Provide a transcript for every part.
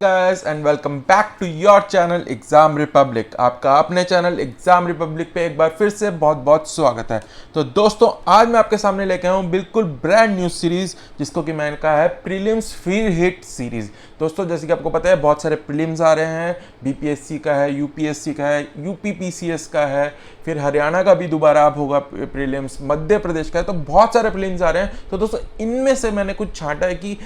guys and welcome back to your channel exam Republic. आपका अपने channel exam Republic पे एक बार फिर से बहुत बहुत स्वागत है। तो दोस्तों आज मैं आपके सामने लेके आया हूँ बिल्कुल ब्रांड न्यू सीरीज जिसको कि मैंने कहा है प्रीलिम्स फ्री हिट सीरीज। दोस्तों जैसे कि आपको पता है बहुत सारे प्रीलिम्स आ रहे हैं, बीपीएससी का है, यूपीएससी का है, यूपीपीसीएस का है, फिर हरियाणा का भी दोबारा अब होगा प्रीलिम्स, मध्य प्रदेश का है, तो बहुत सारे प्रीलिम्स आ रहे हैं। तो दोस्तों इनमें से मैंने कुछ छांटा है कि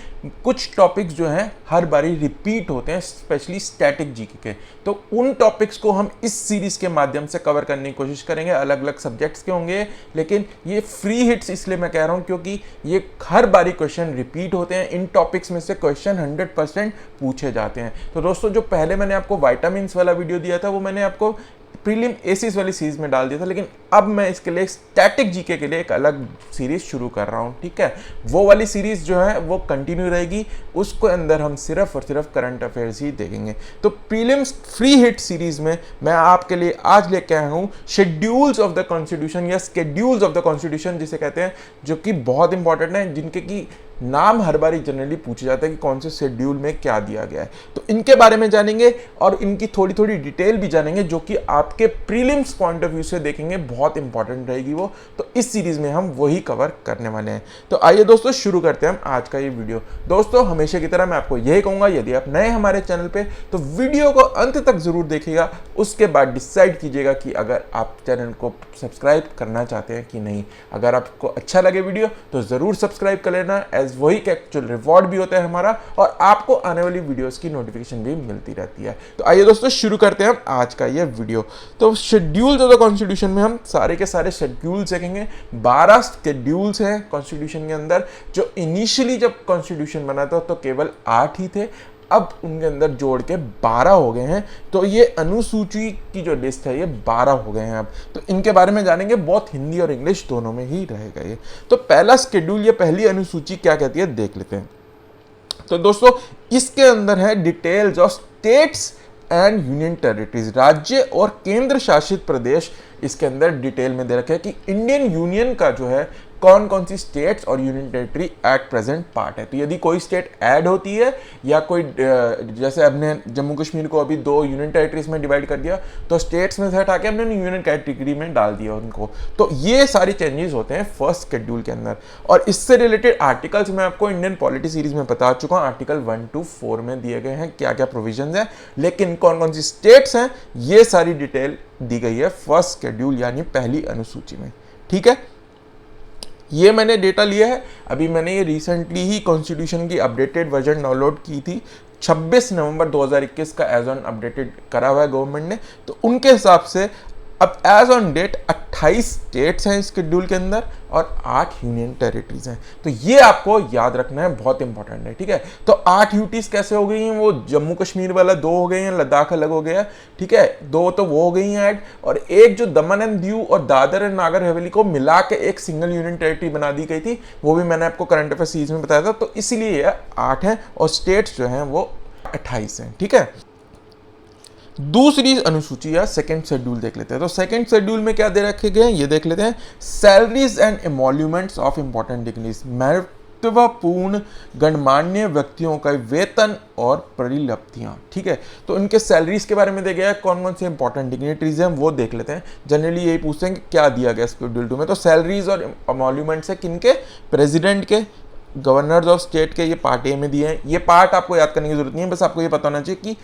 कुछ टॉपिक्स जो हैं हर बारी रिपीट होते हैं, स्पेशली स्टैटिक जीके के। तो उन टॉपिक्स को हम इस सीरीज के माध्यम से कवर करने की कोशिश करेंगे। अलग अलग सब्जेक्ट्स के होंगे, लेकिन ये फ्री हिट्स इसलिए मैं कह रहा हूं क्योंकि ये हर बारी क्वेश्चन रिपीट होते हैं। इन टॉपिक्स में से क्वेश्चन 100% पूछे जाते हैं। तो दोस्तों जो पहले मैंने आपको विटामिन्स वाला वीडियो दिया था वो मैंने आपको प्रीलिम एसिस वाली सीरीज में डाल दिया था, लेकिन अब मैं इसके लिए स्टैटिक जीके के लिए एक अलग सीरीज शुरू कर रहा हूं। ठीक है, वो वाली सीरीज जो है वो कंटिन्यू रहेगी, उसको अंदर हम सिर्फ और सिर्फ करंट अफेयर्स ही देखेंगे। तो प्रीलिम्स फ्री हिट सीरीज में मैं आपके लिए आज लेके आया हूं शेड्यूल्स ऑफ द कॉन्स्टिट्यूशन या स्केड्यूल्स ऑफ द कॉन्स्टिट्यूशन जिसे कहते हैं, जो कि बहुत इंपॉर्टेंट है, जिनके की नाम हर बार जनरली पूछा जाता है कि कौन से शेड्यूल में क्या दिया गया है। तो इनके बारे में जानेंगे और इनकी थोड़ी थोड़ी डिटेल भी जानेंगे, जो कि आपके प्रीलिम्स पॉइंट ऑफ व्यू से देखेंगे, बहुत इंपॉर्टेंट रहेगी वो। तो इस सीरीज में हम वही कवर करने वाले हैं। तो आइए दोस्तों शुरू करते हैं हम आज का ये वीडियो। दोस्तों हमेशा की तरह मैं आपको यही कहूंगा, यदि आप नए हमारे चैनल पे तो वीडियो को अंत तक जरूर देखिएगा, उसके बाद डिसाइड कीजिएगा कि अगर आप चैनल को सब्सक्राइब करना चाहते हैं कि नहीं। अगर आपको अच्छा लगे वीडियो तो जरूर सब्सक्राइब कर लेना, वही एक्चुअल रिवॉर्ड भी होता है हमारा, और आपको आने वाली वीडियोस की नोटिफिकेशन भी मिलती रहती है। तो आइए दोस्तों शुरू करते हैं हम आज का ये वीडियो। तो शेड्यूल्स ऑफ द कॉन्स्टिट्यूशन में हम सारे के सारे शेड्यूल्स देखेंगे। 12 शेड्यूल्स हैं कॉन्स्टिट्यूशन के अंदर। जो इनिशियली जब कॉन्स्टिट्यूशन बना था तो केवल 8 ही थे, अब उनके अंदर जोड़ के 12 हो गए हैं। तो ये अनुसूची की जो लिस्ट है ये 12 हो गए हैं अब। तो इनके बारे में जानेंगे, बहुत हिंदी और इंग्लिश दोनों में ही रहेगा ये। तो पहला शेड्यूल, ये पहली अनुसूची क्या कहती है देख लेते हैं। तो दोस्तों इसके अंदर है details of states and union territories, राज्य और केंद्र शासित प्रदेश इसके अंदर डिटेल में दे रखे हैं कि इंडियन यूनियन का जो है कौन कौन सी स्टेट्स और union territory at present part है। तो यदि कोई स्टेट ऐड होती है या कोई जैसे हमने जम्मू कश्मीर को अभी 2 यूनियन टेरिटरीज में डिवाइड कर दिया, तो स्टेट्स में से हटा के हमने यूनियन कैटेगरी में डाल दिया उनको। तो ये सारी चेंजेस होते हैं फर्स्ट शेड्यूल के अंदर। और इससे रिलेटेड आर्टिकल्स मैं आपको इंडियन पॉलिटी सीरीज में बता चुका हूँ, आर्टिकल 1 to 4 में दिए गए हैं क्या क्या प्रोविजन है, लेकिन कौन कौन सी स्टेट्स हैं ये सारी डिटेल दी गई है फर्स्ट शेड्यूल यानी पहली अनुसूची में। ठीक है, ये मैंने डेटा लिया है, अभी मैंने ये रिसेंटली ही कॉन्स्टिट्यूशन की अपडेटेड वर्जन डाउनलोड की थी। 26 नवंबर 2021 का एज ऑन अपडेटेड करा हुआ है गवर्नमेंट ने। तो उनके हिसाब से अब एज ऑन डेट 28 स्टेट्स हैं इस शेड्यूल के अंदर और 8 यूनियन टेरिटरीज हैं। तो ये आपको याद रखना है, बहुत इंपॉर्टेंट है। ठीक है, तो 8 यूटीज कैसे हो गई हैं, वो जम्मू कश्मीर वाला 2 हो गए हैं, लद्दाख अलग हो गया। ठीक है, 2 तो वो हो गई हैं ऐड, और एक जो दमन एंड दीव और दादर एंड नागर हवेली को मिला के एक सिंगल यूनियन टेरिटरी बना दी गई थी, वो भी मैंने आपको करंट अफेयर सीरीज में बताया था। तो इसीलिए ये 8 हैं और स्टेट्स जो हैं वो 28 हैं। ठीक है, दूसरी अनुसूची या सेकंड शेड्यूल देख लेते हैं। तो सेकंड शेड्यूल में क्या दे रखे गए हैं ये देख लेते हैं। सैलरीज एंड एमोल्यूमेंट्स ऑफ इंपॉर्टेंट डिग्नीज, महत्वपूर्ण गणमान्य व्यक्तियों का वेतन और परिलब्धियां। ठीक है, तो इनके सैलरीज के बारे में दिया गया है, कौन कौन से इंपॉर्टेंट डिग्निटरीज हैं वो देख लेते हैं। जनरली यही पूछते हैं कि क्या दिया गया शेड्यूल 2 में। तो सैलरीज और एमोल्यूमेंट्स है किनके, प्रेसिडेंट के, गवर्नर्स ऑफ स्टेट के, ये पार्ट ए में दिए हैं। ये पार्ट आपको याद करने की जरूरत नहीं है, बस आपको ये पता होना चाहिए कि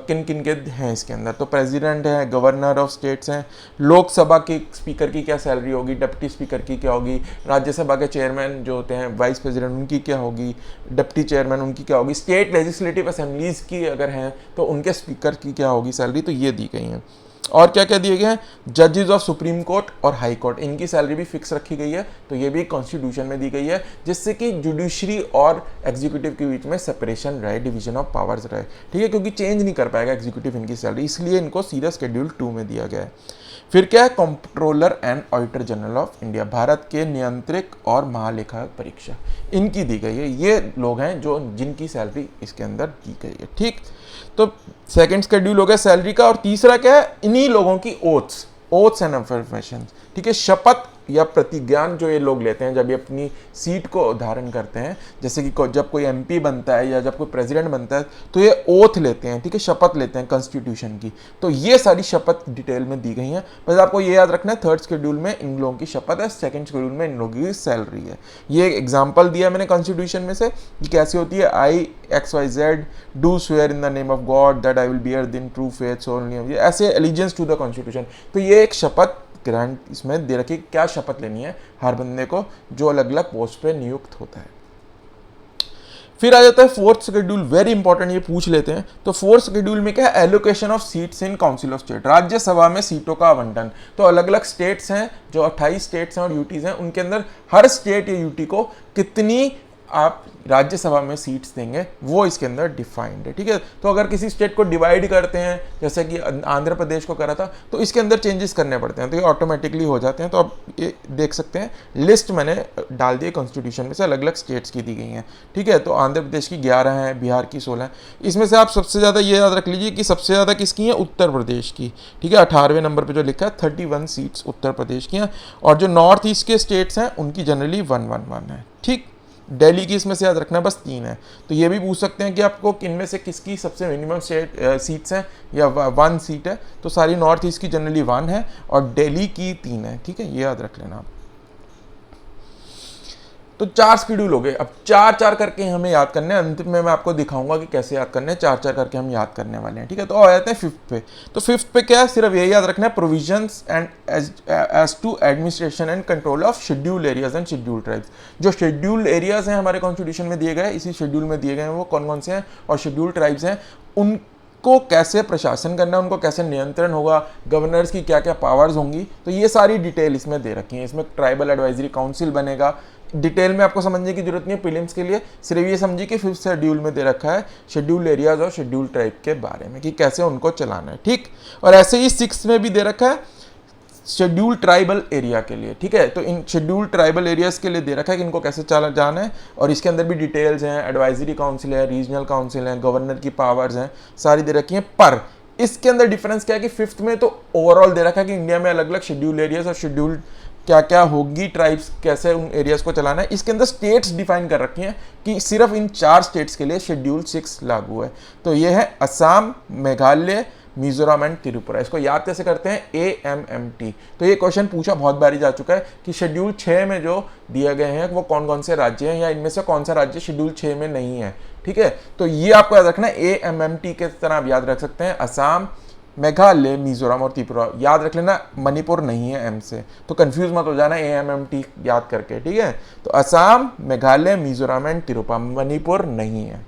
किन किन के हैं इसके अंदर। तो प्रेसिडेंट है, गवर्नर ऑफ स्टेट्स हैं, लोकसभा के स्पीकर की क्या सैलरी होगी, डिप्टी स्पीकर की क्या होगी, राज्यसभा के चेयरमैन जो होते हैं वाइस प्रेसिडेंट उनकी क्या होगी, डिप्टी चेयरमैन उनकी क्या होगी, स्टेट लेजिस्लेटिव असेंबलीज की अगर हैं तो उनके स्पीकर की क्या होगी सैलरी। तो ये दी गई हैं। और क्या क्या दिए गए हैं, जजेस ऑफ सुप्रीम कोर्ट और हाई कोर्ट, इनकी सैलरी भी फिक्स रखी गई है। तो ये भी कॉन्स्टिट्यूशन में दी गई है, जिससे कि जुडिशरी और एग्जीक्यूटिव के बीच में सेपरेशन रहे, डिवीजन ऑफ पावर्स रहे। ठीक है, क्योंकि चेंज नहीं कर पाएगा एग्जीक्यूटिव इनकी सैलरी, इसलिए इनको सीधा शेड्यूल 2 में दिया गया है। फिर क्या है, controller and auditor general of India, Bharat के नियंत्रक और महालेखा परीक्षा, इनकी दी गई है। ये लोग हैं जो जिनकी सैलरी इसके अंदर दी गई है। ठीक, तो सेकंड शेड्यूल हो गया सैलरी का। और तीसरा क्या है, इन्हीं लोगों की ओथ्स एंड अफर्मेशंस। ठीक है, शपथ या प्रतिज्ञान जो ये लोग लेते हैं जब ये अपनी सीट को धारण करते हैं, जैसे कि जब कोई एमपी बनता है या जब कोई प्रेसिडेंट बनता है तो ये ओथ लेते हैं, ठीक है, शपथ लेते हैं कॉन्स्टिट्यूशन की। तो ये सारी शपथ डिटेल में दी गई हैं, बस आपको ये याद रखना है थर्ड शेड्यूल में इन लोगों की शपथ है, सेकंड शेड्यूल में इन लोगों की सैलरी है। ये एग्जाम्पल दिया मैंने कॉन्स्टिट्यूशन में से कि कैसी होती है, I XYZ do swear in the name of God that I will bear in true faith soul, ऐसे एलिजेंस टू द कॉन्स्टिट्यूशन। तो ये एक शपथ ग्रांट इसमें दे रखी, क्या शपथ लेनी है हर बंदे को जो अलग अलग पोस्ट पे नियुक्त होता है। फिर आ जाता है फोर्थ शेड्यूल, वेरी इंपॉर्टेंट, ये पूछ लेते हैं। तो फोर्थ शेड्यूल में क्या है, allocation of seats in council of state, Rajya Sabha में सीटों का आवंटन। तो अलग अलग स्टेट्स हैं, जो 28 स्टेट्स हैं और यूटीज हैं, उनके अंदर हर स्टेट या यूटी को कितनी आप राज्यसभा में सीट्स देंगे वो इसके अंदर डिफाइंड है, ठीक है। तो अगर किसी स्टेट को डिवाइड करते हैं, जैसे कि आंध्र प्रदेश को करा था, तो इसके अंदर चेंजेस करने पड़ते हैं, तो ये ऑटोमेटिकली हो जाते हैं। तो आप ये देख सकते हैं, लिस्ट मैंने डाल दी है कॉन्स्टिट्यूशन में से, अलग अलग स्टेट्स की दी गई हैं, ठीक है। तो आंध्र प्रदेश की 11 हैं, बिहार की 16 हैं। इसमें से आप सबसे ज़्यादा ये याद रख लीजिए कि सबसे ज़्यादा किसकी है, उत्तर प्रदेश की, ठीक है। 18वें नंबर पर जो लिखा है 31 सीट्स उत्तर प्रदेश की हैं, और जो नॉर्थ ईस्ट के स्टेट्स हैं उनकी जनरली 111 है, ठीक। दिल्ली की इसमें से याद रखना बस 3 है। तो ये भी पूछ सकते हैं कि आपको इनमें से किसकी सबसे मिनिमम सीट्स हैं या 1 सीट है, तो सारी नॉर्थ ईस्ट की जनरली 1 है और दिल्ली की 3 है, ठीक है, ये याद रख लेना आप। तो 4 शेड्यूल हो गए, अब 4-4 करके हमें याद करने हैं, अंत में मैं आपको दिखाऊंगा कि कैसे याद करने हैं, 4-4 करके हम याद करने वाले हैं, ठीक है। तो आ जाते हैं 5th पे। तो 5th पे क्या है, सिर्फ ये याद रखना है, provisions and as to administration and control of schedule areas and schedule tribes. जो शेड्यूल एरियाज हैं हमारे कॉन्स्टिट्यूशन में दिए गए, इसी शेड्यूल में दिए गए हैं, वो कौन कौन से हैं, और शेड्यूल ट्राइब्स हैं उनको कैसे प्रशासन करना है, उनको कैसे नियंत्रण होगा, गवर्नर्स की क्या क्या पावर्स होंगी, तो ये सारी डिटेल इसमें दे रखी है। इसमें ट्राइबल एडवाइजरी काउंसिल बनेगा, डिटेल में आपको समझने की जरूरत नहीं है प्रीलिम्स के लिए, सिर्फ ये समझिए कि 5th शेड्यूल में दे रखा है शेड्यूल एरियाज और शेड्यूल ट्राइब के बारे में कि कैसे उनको चलाना है, ठीक। और ऐसे ही 6th में भी दे रखा है शेड्यूल ट्राइबल एरिया के लिए, ठीक है। तो इन शेड्यूल ट्राइबल एरियाज के लिए दे रखा है कि इनको कैसे चला जाना है, और इसके अंदर भी डिटेल्स हैं, एडवाइजरी काउंसिल है, रीजनल काउंसिल है, गवर्नर की पावर्स हैं, सारी दे रखी हैं। पर इसके अंदर डिफरेंस क्या है कि 5th में तो ओवरऑल दे रखा है कि इंडिया में अलग अलग शेड्यूल एरियाज और शेड्यूल क्या क्या होगी, ट्राइब्स कैसे उन एरियाज को चलाना है। इसके अंदर स्टेट्स डिफाइन कर रखी हैं कि सिर्फ इन 4 स्टेट्स के लिए शेड्यूल 6 लागू है। तो ये है असम, मेघालय, मिजोरम एंड त्रिपुरा। इसको याद कैसे करते हैं, AMMT। तो ये क्वेश्चन पूछा बहुत बारी जा चुका है कि शेड्यूल 6 में जो दिए गए हैं वो कौन कौन से राज्य हैं, या इनमें से कौन सा राज्य शेड्यूल 6 में नहीं है, ठीक है। तो ये आपको याद रखना है, AMMT के तरह आप याद रख सकते हैं, असम, मेघालय, मिजोरम और त्रिपुरा। याद रख लेना, मणिपुर नहीं है M से, तो कंफ्यूज मत हो जाना AMMT याद करके, ठीक है। तो असम, मेघालय, मिजोरम एंड त्रिपुरा, मणिपुर नहीं है,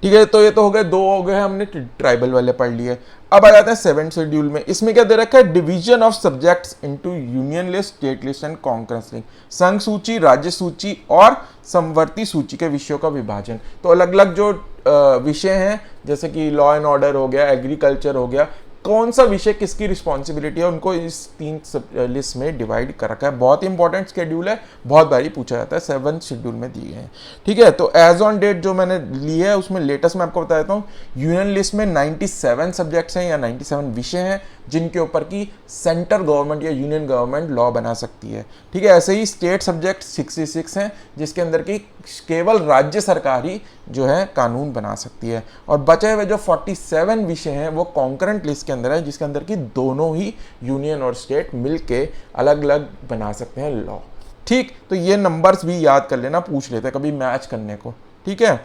ठीक है। तो ये तो हो गए, 2 हो गए, हमने ट्राइबल वाले पढ़ लिए। अब आ जाते हैं 7th शेड्यूल में। इसमें क्या दे रखा है, division of subjects into union list, state list and concurrence list, संघ सूची, राज्य सूची और समवर्ती सूची के विषयों का विभाजन। तो अलग अलग जो विषय हैं, जैसे कि लॉ एंड ऑर्डर हो गया, एग्रीकल्चर हो गया, कौन सा विषय किसकी रिस्पॉन्सिबिलिटी है, उनको इस 3 लिस्ट में डिवाइड कर रखा है। बहुत इंपॉर्टेंट शेड्यूल है, बहुत बारी पूछा जाता है, 7th शेड्यूल में दिए हैं, ठीक है। तो एज ऑन डेट जो मैंने ली है उसमें लेटेस्ट मैं आपको बता देता हूँ, यूनियन लिस्ट में 97 सब्जेक्ट्स हैं या 97 विषय हैं जिनके ऊपर की सेंट्रल गवर्नमेंट या यूनियन गवर्नमेंट लॉ बना सकती है, ठीक है। ऐसे ही स्टेट सब्जेक्ट 66 हैं जिसके अंदर की केवल राज्य सरकार ही जो है कानून बना सकती है, और बचे हुए जो 47 विषय हैं वो कॉन्करेंट लिस्ट के अंदर है, जिसके अंदर की दोनों ही यूनियन और स्टेट मिलके अलग अलग बना सकते हैं लॉ, ठीक। तो ये नंबर्स भी याद कर लेना, पूछ लेते हैं कभी मैच करने को, ठीक है।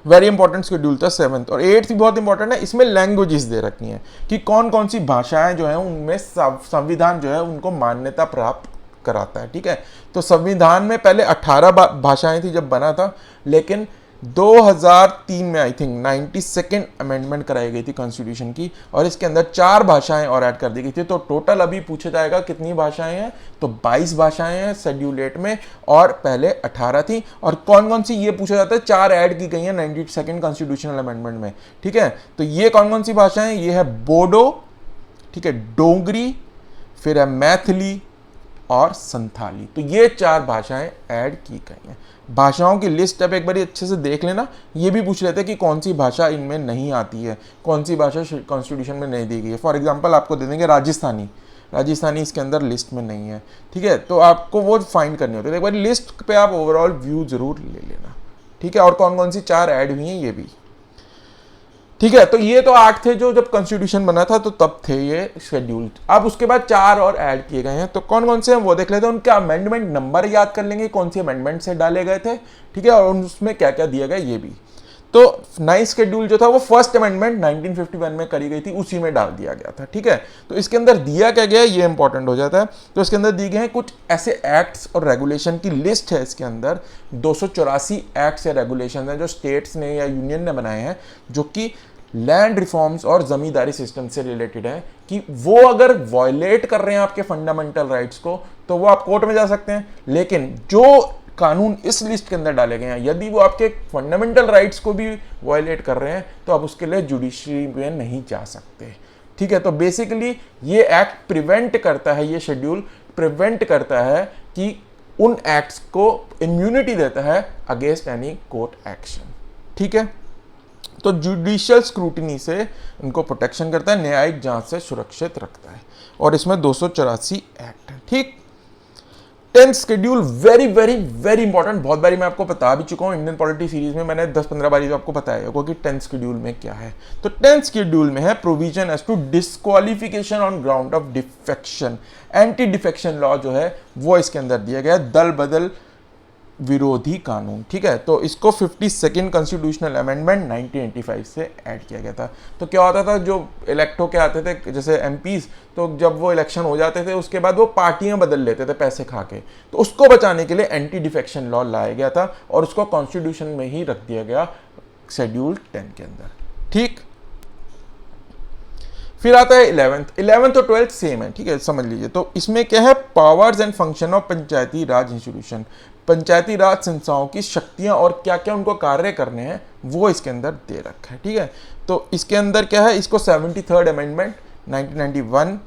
वेरी इंपॉर्टेंट शेड्यूल था 7th। और 8th भी बहुत इंपॉर्टेंट है, इसमें लैंग्वेजेस दे रखी हैं कि कौन कौन सी भाषाएं जो हैं उनमें संविधान जो है उनको मान्यता प्राप्त कराता है, ठीक है। तो संविधान में पहले 18 भाषाएं थी जब बना था, लेकिन 2003 में आई थिंक 92nd अमेंडमेंट कराई गई थी कॉन्स्टिट्यूशन की, और इसके अंदर 4 भाषाएं और ऐड कर दी गई थी। तो टोटल अभी पूछा जाएगा कितनी भाषाएं हैं, तो 22 भाषाएं हैं शेड्यूल 8 में, और पहले 18 थी। और कौन कौन सी ये पूछा जाता है, 4 ऐड की गई हैं 92nd कॉन्स्टिट्यूशनल अमेंडमेंट में, ठीक है। तो ये कौन कौन सी भाषाएं, ये है बोडो, ठीक है, डोगरी, फिर है मैथिली और संथाली। तो ये 4 भाषाएं ऐड की गई हैं। भाषाओं की लिस्ट अब एक बार अच्छे से देख लेना। ये भी पूछ लेते हैं कि कौन सी भाषा इनमें नहीं आती है, कौन सी भाषा कॉन्स्टिट्यूशन में नहीं दी गई है। फॉर एग्जांपल आपको दे देंगे राजस्थानी, राजस्थानी इसके अंदर लिस्ट में नहीं है, ठीक है। तो आपको वो फाइंड करनी होती है। एक बार लिस्ट पे आप ओवरऑल व्यू जरूर ले लेना, ठीक है। और कौन कौन सी 4 ऐड हुई हैं ये भी, ठीक है। तो ये तो 8 थे जो जब कॉन्स्टिट्यूशन बना था तो तब थे ये शेड्यूल। अब उसके बाद 4 और ऐड किए गए हैं, तो कौन कौन से हैं वो देख लेते हैं। उनके अमेंडमेंट नंबर याद कर लेंगे, कौन सी अमेंडमेंट से डाले गए थे, ठीक है, और उसमें क्या क्या दिया गया ये भी। तो 9 शेड्यूल जो था वो फर्स्ट अमेंडमेंट 1951 में करी गई थी, उसी में डाल दिया गया था, ठीक है। तो इसके अंदर दिया क्या गया ये इंपॉर्टेंट हो जाता है। तो इसके अंदर दिए गए हैं कुछ ऐसे एक्ट्स और रेगुलेशन की लिस्ट है। इसके अंदर 284 एक्ट्स या रेगुलेशन हैं जो स्टेट्स ने या यूनियन ने बनाए हैं, जो कि लैंड रिफॉर्म्स और जमींदारी सिस्टम से रिलेटेड है, कि वो अगर वायलेट कर रहे हैं आपके फंडामेंटल राइट्स को तो वो आप कोर्ट में जा सकते हैं। लेकिन जो कानून इस लिस्ट के अंदर डाले गए हैं, यदि वो आपके फंडामेंटल राइट्स को भी वायलेट कर रहे हैं तो आप उसके लिए जुडिशरी में नहीं जा सकते, ठीक है। तो बेसिकली ये एक्ट प्रिवेंट करता है, ये शेड्यूल प्रिवेंट करता है कि उन एक्ट्स को इम्यूनिटी देता है अगेंस्ट एनी कोर्ट एक्शन, ठीक है। तो जुडिशियल स्क्रूटिनी से उनको प्रोटेक्शन करता है, न्यायिक जांच से सुरक्षित रखता है, और इसमें 284 एक्ट है, ठीक। 10th schedule very very very important, बहुत बारी मैं आपको बता भी चुका हूं इंडियन पॉलिटी सीरीज में, मैंने 10-15 बारी तो आपको बताया होगा कि 10th शेड्यूल में क्या है। तो 10th शेड्यूल में है provision as to disqualification on ground of defection. Anti defection law जो है वो इसके अंदर दिया गया, दल बदल विरोधी कानून, ठीक है। तो इसको 52nd कॉन्स्टिट्यूशनल अमेंडमेंट 1985 से ऐड किया गया था। तो क्या होता था, जो इलेक्ट होके आते थे जैसे एमपीज, तो जब वो इलेक्शन हो जाते थे उसके बाद वो पार्टियां बदल लेते थे पैसे खा के, तो उसको बचाने के लिए एंटी डिफेक्शन लॉ लाया गया था और उसको कॉन्स्टिट्यूशन में ही रख दिया गया शेड्यूल 10 के अंदर, ठीक। फिर आता है 11th और 12th सेम है, ठीक है, समझ लीजिए। तो इसमें क्या है, powers and function of Panchayati Raj institution, Panchayati Raj संस्थाओं की शक्तियां और क्या क्या उनको कार्य करने हैं वो इसके अंदर दे रखा है, ठीक है। तो इसके अंदर क्या है, इसको 73rd अमेंडमेंट 1991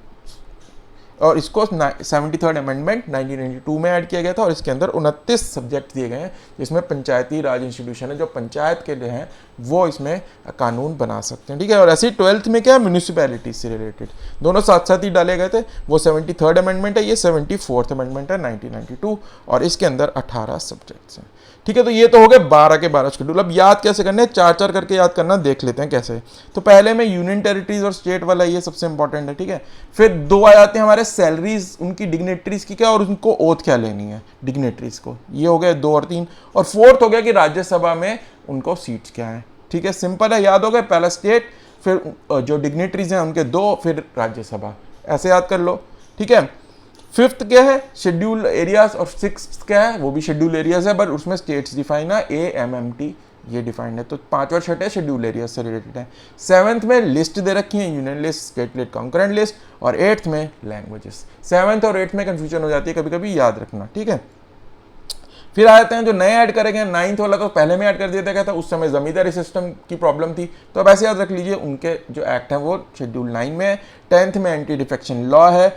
और इसको 73rd अमेंडमेंट 1992 में ऐड किया गया था, और इसके अंदर 29 सब्जेक्ट दिए गए हैं जिसमें पंचायती राज इंस्टीट्यूशन है जो पंचायत के लिए हैं वो इसमें कानून बना सकते हैं, ठीक है। और ऐसे ही 12th में क्या है, म्यूनिसिपैलिटी से रिलेटेड, दोनों साथ साथ ही डाले गए थे। वो 73rd अमेंडमेंट है, ये 74th अमेंडमेंट है 1992, और इसके अंदर 18 सब्जेक्ट्स हैं, ठीक है। तो ये तो हो गए 12 के 12 शेड्यूल। अब याद कैसे करने, 4-4 करके याद करना, देख लेते हैं कैसे। तो पहले में यूनियन टेरिटरीज और स्टेट वाला, ये सबसे इंपॉर्टेंट है, ठीक है। फिर 2 आ जाते हैं हमारे सैलरीज उनकी डिग्नेटरीज की क्या, और उनको ओथ क्या लेनी है डिग्नेटरीज को, ये हो गए 2 और 3। और 4th हो गया कि राज्यसभा में उनको सीट्स क्या है, ठीक है, सिंपल है, याद हो गए। पहला स्टेट, फिर जो डिग्नेटरीज हैं उनके 2, फिर राज्यसभा, ऐसे याद कर लो, ठीक है। 5th क्या है, शेड्यूल एरियाज, और 6th क्या है, वो भी शेड्यूल एरियाज है, बट उसमें स्टेट्स डिफाइन है, AMMT ये डिफाइंड है। तो 5 और 6 शेड्यूल एरियाज से रिलेटेड है। 7th में लिस्ट दे रखी है, union list, state list, concurrent list, और 8th में लैंग्वेजेस। 7th और 8th में कंफ्यूजन हो जाती है कभी कभी, याद रखना, ठीक है। फिर आ जाते हैं जो नए ऐड करेंगे, 9th वाला तो पहले में ऐड कर दिया गया था, उस समय जमींदारी सिस्टम की प्रॉब्लम थी, तो अब ऐसे याद रख लीजिए उनके जो एक्ट है वो शेड्यूल 9 में है। 10th में एंटी डिफेक्शन लॉ है।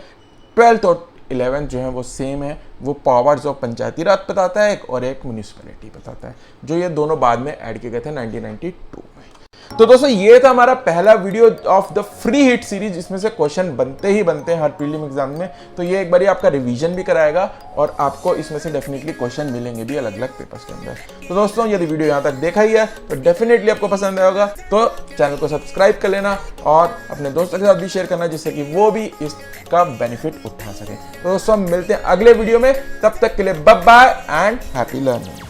12th और 11th जो है वो सेम है, वो पावर्स ऑफ पंचायती राज बताता है एक, और एक म्यूनिसिपैलिटी बताता है, जो ये दोनों बाद में ऐड किए गए थे 1992 में। तो दोस्तों ये था हमारा पहला video of the free hit series, जिसमें से क्वेश्चन बनते ही बनते हैं हर प्रीलिम एग्जाम में। तो ये एक बारी आपका रिवीजन भी कराएगा और आपको इसमें से डेफिनेटली क्वेश्चन मिलेंगे भी अलग अलग पेपर्स के अंदर। तो दोस्तों यदि वीडियो यहाँ तक देखा ही है तो डेफिनेटली आपको पसंद आएगा, तो चैनल को सब्सक्राइब कर लेना और अपने दोस्तों के साथ भी शेयर करना, जिससे कि वो भी इसका बेनिफिट उठा सके। तो दोस्तों हम मिलते हैं अगले वीडियो में, तब तक के लिए bye bye and happy learning.